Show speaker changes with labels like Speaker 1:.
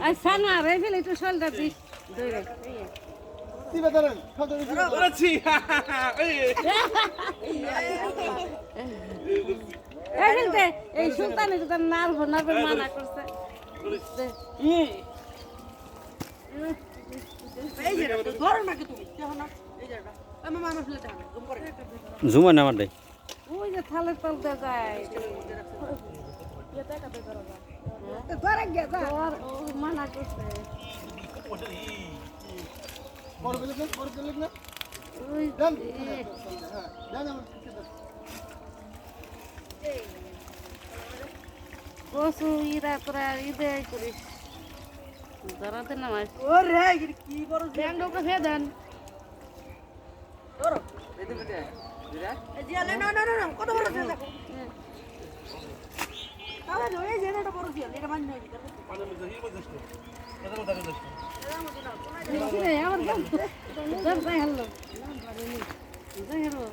Speaker 1: আচ্ছা না রে ফেলে একটু শোলটা দিস ধরে এই সুলতানের তো নার্ভ মানা করছে
Speaker 2: জুমা না আমার
Speaker 1: ওই যে থালের তলতে যায় মানা করছে কসু ইরা তোরা ইদে করিস ধরাতে নামাজ
Speaker 3: ও রে কি বড়
Speaker 1: ব্যাংকটা ফেলে দেন
Speaker 3: ধরো জিয়ালে না না না কত বড় আছে দেখো তাহলে ওই যে এটা বড় জিয়াল এটা মান্য হইছে
Speaker 1: আমার দাম যাই হলো যাই হলো